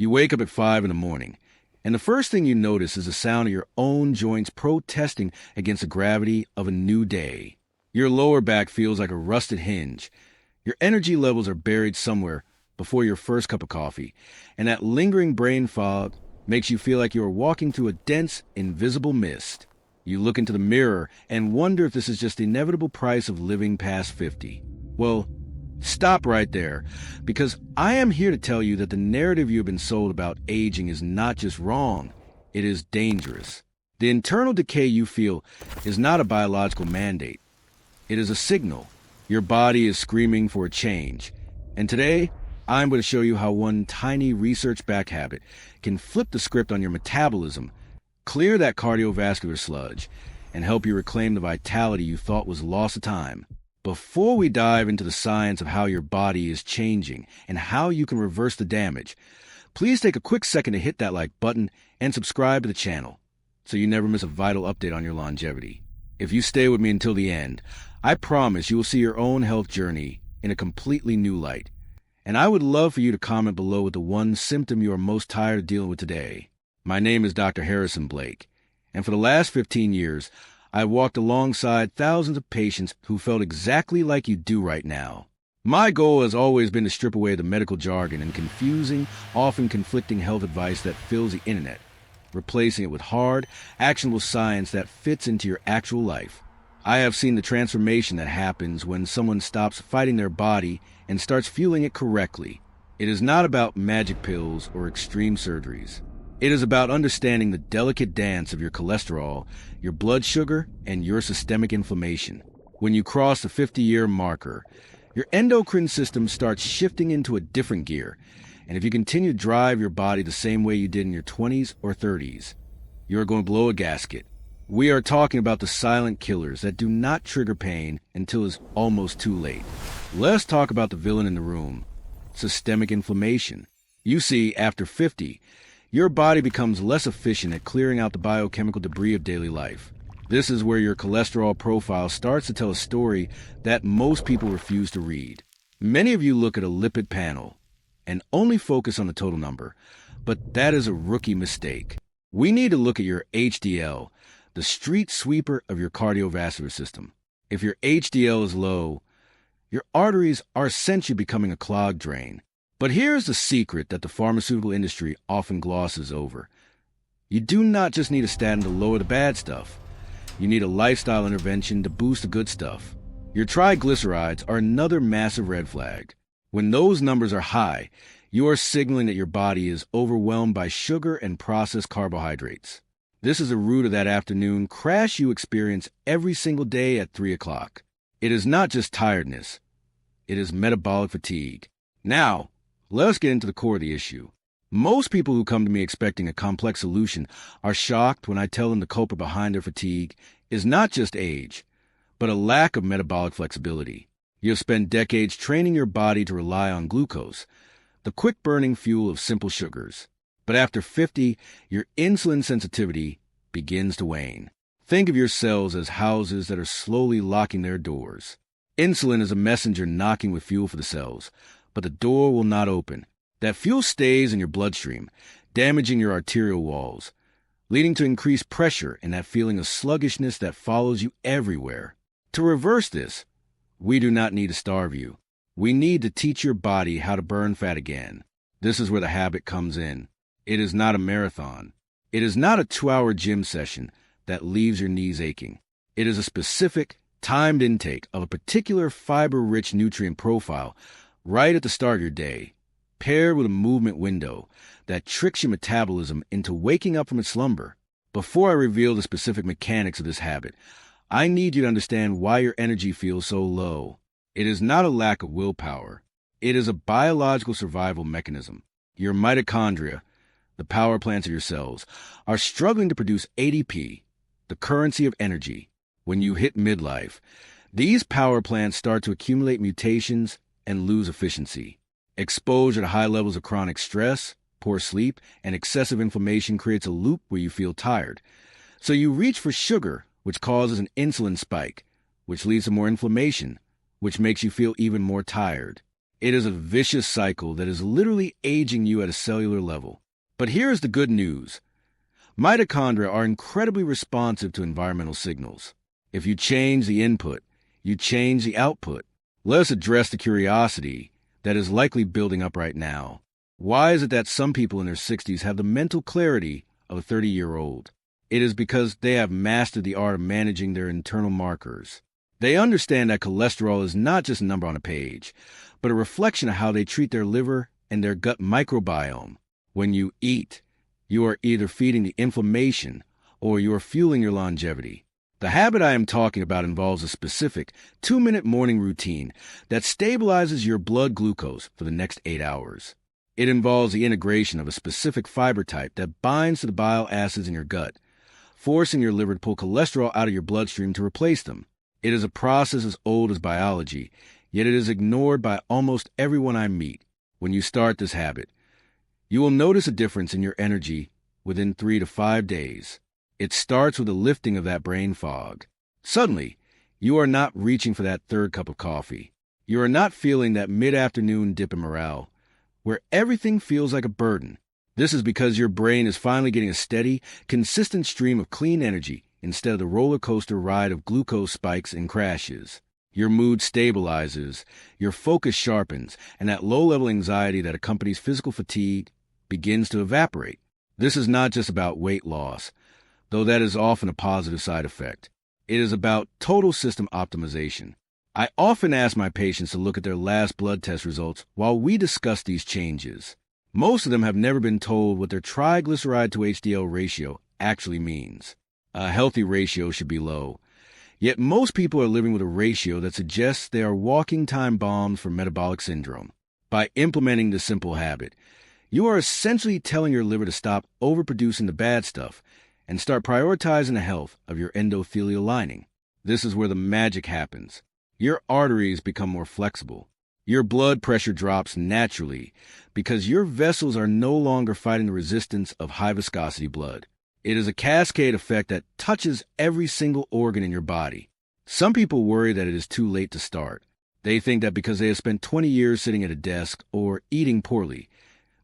You wake up at 5 in the morning, and the first thing you notice is the sound of your own joints protesting against the gravity of a new day. Your lower back feels like a rusted hinge. Your energy levels are buried somewhere before your first cup of coffee, and that lingering brain fog makes you feel like you are walking through a dense, invisible mist. You look into the mirror and wonder if this is just the inevitable price of living past 50. Well, stop right there, because I am here to tell you that the narrative you have been sold about aging is not just wrong, it is dangerous. The internal decay you feel is not a biological mandate. It is a signal. Your body is screaming for a change. And today, I'm going to show you how one tiny research-backed habit can flip the script on your metabolism, clear that cardiovascular sludge, and help you reclaim the vitality you thought was lost to time. Before we dive into the science of how your body is changing and how you can reverse the damage, please take a quick second to hit that like button and subscribe to the channel so you never miss a vital update on your longevity. If you stay with me until the end, I promise you will see your own health journey in a completely new light. And I would love for you to comment below with the one symptom you are most tired of dealing with today. My name is Dr. Harrison Blake, and for the last 15 years, I've walked alongside thousands of patients who felt exactly like you do right now. My goal has always been to strip away the medical jargon and confusing, often conflicting health advice that fills the internet, replacing it with hard, actionable science that fits into your actual life. I have seen the transformation that happens when someone stops fighting their body and starts fueling it correctly. It is not about magic pills or extreme surgeries. It is about understanding the delicate dance of your cholesterol, your blood sugar, and your systemic inflammation. When you cross the 50-year marker, your endocrine system starts shifting into a different gear, and if you continue to drive your body the same way you did in your 20s or 30s, you are going to blow a gasket. We are talking about the silent killers that do not trigger pain until it's almost too late. Let's talk about the villain in the room, systemic inflammation. You see, after 50, your body becomes less efficient at clearing out the biochemical debris of daily life. This is where your cholesterol profile starts to tell a story that most people refuse to read. Many of you look at a lipid panel and only focus on the total number, but that is a rookie mistake. We need to look at your HDL, the street sweeper of your cardiovascular system. If your HDL is low, your arteries are essentially becoming a clogged drain. But here's the secret that the pharmaceutical industry often glosses over. You do not just need a statin to lower the bad stuff. You need a lifestyle intervention to boost the good stuff. Your triglycerides are another massive red flag. When those numbers are high, you are signaling that your body is overwhelmed by sugar and processed carbohydrates. This is the root of that afternoon crash you experience every single day at 3 o'clock. It is not just tiredness. It is metabolic fatigue. Now, let's get into the core of the issue. Most people who come to me expecting a complex solution are shocked when I tell them the culprit behind their fatigue is not just age, but a lack of metabolic flexibility. You have spent decades training your body to rely on glucose, the quick-burning fuel of simple sugars. But after 50, your insulin sensitivity begins to wane. Think of your cells as houses that are slowly locking their doors. Insulin is a messenger knocking with fuel for the cells, but the door will not open. That fuel stays in your bloodstream, damaging your arterial walls, leading to increased pressure and that feeling of sluggishness that follows you everywhere. To reverse this, we do not need to starve you. We need to teach your body how to burn fat again. This is where the habit comes in. It is not a marathon. It is not a 2-hour gym session that leaves your knees aching. It is a specific, timed intake of a particular fiber-rich nutrient profile right at the start of your day, paired with a movement window that tricks your metabolism into waking up from its slumber. Before I reveal the specific mechanics of this habit, I need you to understand why your energy feels so low. It is not a lack of willpower. It is a biological survival mechanism. Your mitochondria, the power plants of your cells, are struggling to produce ADP, the currency of energy. When you hit midlife, these power plants start to accumulate mutations and lose efficiency. Exposure to high levels of chronic stress, poor sleep, and excessive inflammation creates a loop where you feel tired. So you reach for sugar, which causes an insulin spike, which leads to more inflammation, which makes you feel even more tired. It is a vicious cycle that is literally aging you at a cellular level. But here's the good news. Mitochondria are incredibly responsive to environmental signals. If you change the input, you change the output. Let us address the curiosity that is likely building up right now. Why is it that some people in their 60s have the mental clarity of a 30-year-old? It is because they have mastered the art of managing their internal markers. They understand that cholesterol is not just a number on a page, but a reflection of how they treat their liver and their gut microbiome. When you eat, you are either feeding the inflammation or you are fueling your longevity. The habit I am talking about involves a specific 2-minute morning routine that stabilizes your blood glucose for the next 8 hours. It involves the integration of a specific fiber type that binds to the bile acids in your gut, forcing your liver to pull cholesterol out of your bloodstream to replace them. It is a process as old as biology, yet it is ignored by almost everyone I meet. When you start this habit, you will notice a difference in your energy within 3 to 5 days. It starts with a lifting of that brain fog. Suddenly, you are not reaching for that third cup of coffee. You are not feeling that mid-afternoon dip in morale, where everything feels like a burden. This is because your brain is finally getting a steady, consistent stream of clean energy instead of the roller coaster ride of glucose spikes and crashes. Your mood stabilizes, your focus sharpens, and that low-level anxiety that accompanies physical fatigue begins to evaporate. This is not just about weight loss, though that is often a positive side effect. It is about total system optimization. I often ask my patients to look at their last blood test results while we discuss these changes. Most of them have never been told what their triglyceride to HDL ratio actually means. A healthy ratio should be low. Yet most people are living with a ratio that suggests they are walking time bombs for metabolic syndrome. By implementing this simple habit, you are essentially telling your liver to stop overproducing the bad stuff and start prioritizing the health of your endothelial lining. This is where the magic happens. Your arteries become more flexible. Your blood pressure drops naturally because your vessels are no longer fighting the resistance of high-viscosity blood. It is a cascade effect that touches every single organ in your body. Some people worry that it is too late to start. They think that because they have spent 20 years sitting at a desk or eating poorly,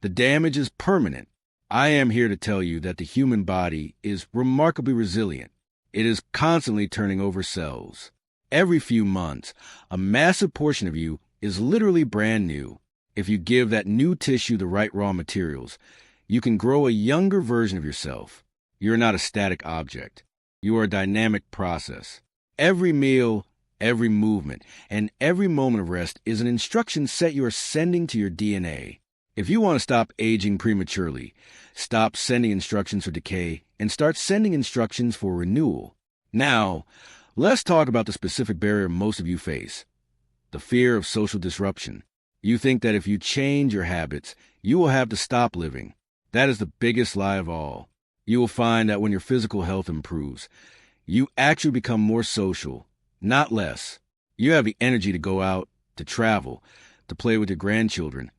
the damage is permanent. I am here to tell you that the human body is remarkably resilient. It is constantly turning over cells. Every few months, a massive portion of you is literally brand new. If you give that new tissue the right raw materials, you can grow a younger version of yourself. You're not a static object. You are a dynamic process. Every meal, every movement, and every moment of rest is an instruction set you are sending to your DNA. If you want to stop aging prematurely, stop sending instructions for decay and start sending instructions for renewal. Now, let's talk about the specific barrier most of you face, the fear of social disruption. You think that if you change your habits, you will have to stop living. That is the biggest lie of all. You will find that when your physical health improves, you actually become more social, not less. You have the energy to go out, to travel, to play with your grandchildren,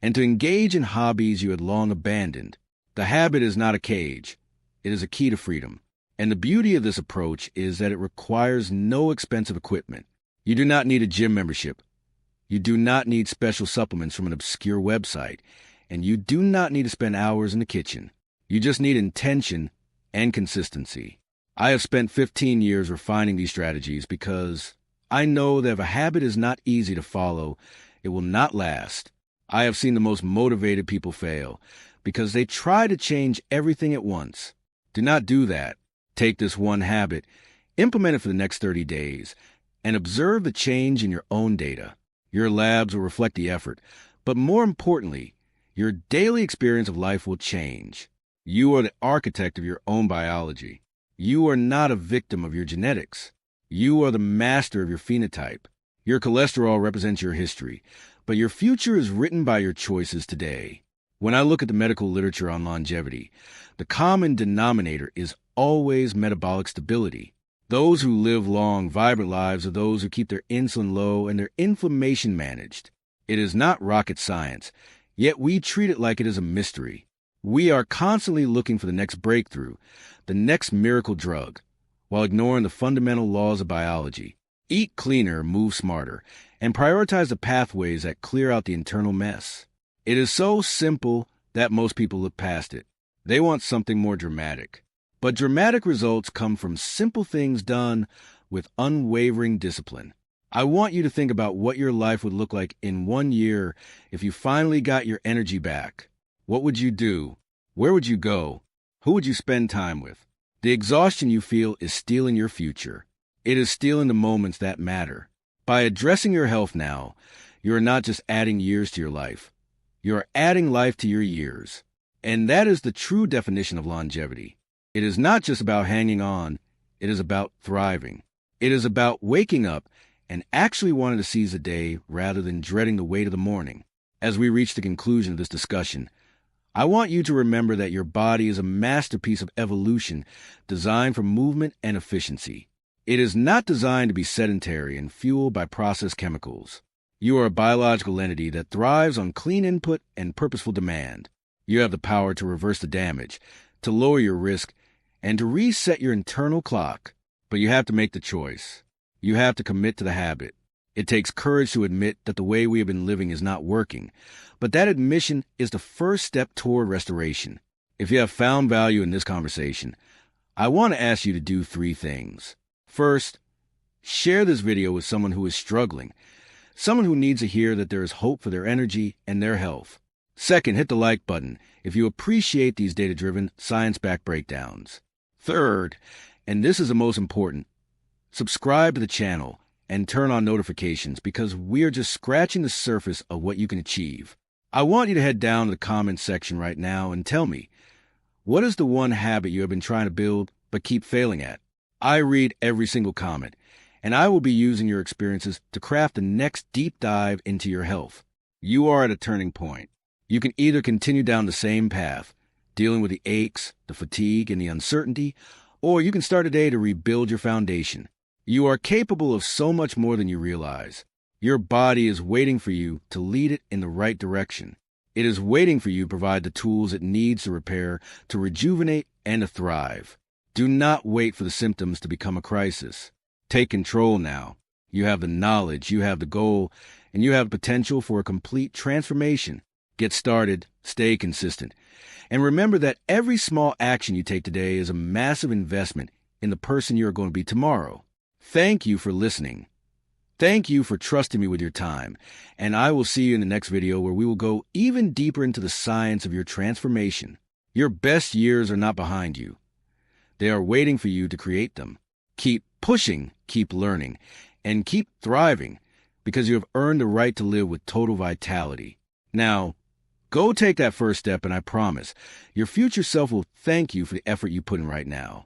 and to engage in hobbies you had long abandoned. The habit is not a cage. It is a key to freedom. And the beauty of this approach is that it requires no expensive equipment. You do not need a gym membership. You do not need special supplements from an obscure website. And you do not need to spend hours in the kitchen. You just need intention and consistency. I have spent 15 years refining these strategies because I know that if a habit is not easy to follow, it will not last. I have seen the most motivated people fail because they try to change everything at once. Do not do that. Take this one habit, implement it for the next 30 days, and observe the change in your own data. Your labs will reflect the effort, but more importantly, your daily experience of life will change. You are the architect of your own biology. You are not a victim of your genetics. You are the master of your phenotype. Your cholesterol represents your history, but your future is written by your choices today. When I look at the medical literature on longevity, the common denominator is always metabolic stability. Those who live long, vibrant lives are those who keep their insulin low and their inflammation managed. It is not rocket science, yet we treat it like it is a mystery. We are constantly looking for the next breakthrough, the next miracle drug, while ignoring the fundamental laws of biology. Eat cleaner, move smarter, and prioritize the pathways that clear out the internal mess. It is so simple that most people look past it. They want something more dramatic. But dramatic results come from simple things done with unwavering discipline. I want you to think about what your life would look like in 1 year if you finally got your energy back. What would you do? Where would you go? Who would you spend time with? The exhaustion you feel is stealing your future. It is stealing the moments that matter. By addressing your health now, you are not just adding years to your life. You are adding life to your years. And that is the true definition of longevity. It is not just about hanging on. It is about thriving. It is about waking up and actually wanting to seize the day rather than dreading the weight of the morning. As we reach the conclusion of this discussion, I want you to remember that your body is a masterpiece of evolution designed for movement and efficiency. It is not designed to be sedentary and fueled by processed chemicals. You are a biological entity that thrives on clean input and purposeful demand. You have the power to reverse the damage, to lower your risk, and to reset your internal clock. But you have to make the choice. You have to commit to the habit. It takes courage to admit that the way we have been living is not working, but that admission is the first step toward restoration. If you have found value in this conversation, I want to ask you to do 3 things. First, share this video with someone who is struggling, someone who needs to hear that there is hope for their energy and their health. Second, hit the like button if you appreciate these data-driven, science-backed breakdowns. Third, and this is the most important, subscribe to the channel and turn on notifications because we are just scratching the surface of what you can achieve. I want you to head down to the comments section right now and tell me, what is the one habit you have been trying to build but keep failing at? I read every single comment, and I will be using your experiences to craft the next deep dive into your health. You are at a turning point. You can either continue down the same path, dealing with the aches, the fatigue, and the uncertainty, or you can start today to rebuild your foundation. You are capable of so much more than you realize. Your body is waiting for you to lead it in the right direction. It is waiting for you to provide the tools it needs to repair, to rejuvenate, and to thrive. Do not wait for the symptoms to become a crisis. Take control now. You have the knowledge, you have the goal, and you have potential for a complete transformation. Get started, stay consistent, and remember that every small action you take today is a massive investment in the person you are going to be tomorrow. Thank you for listening. Thank you for trusting me with your time, and I will see you in the next video where we will go even deeper into the science of your transformation. Your best years are not behind you. They are waiting for you to create them. Keep pushing, keep learning, and keep thriving because you have earned the right to live with total vitality. Now, go take that first step, and I promise your future self will thank you for the effort you put in right now.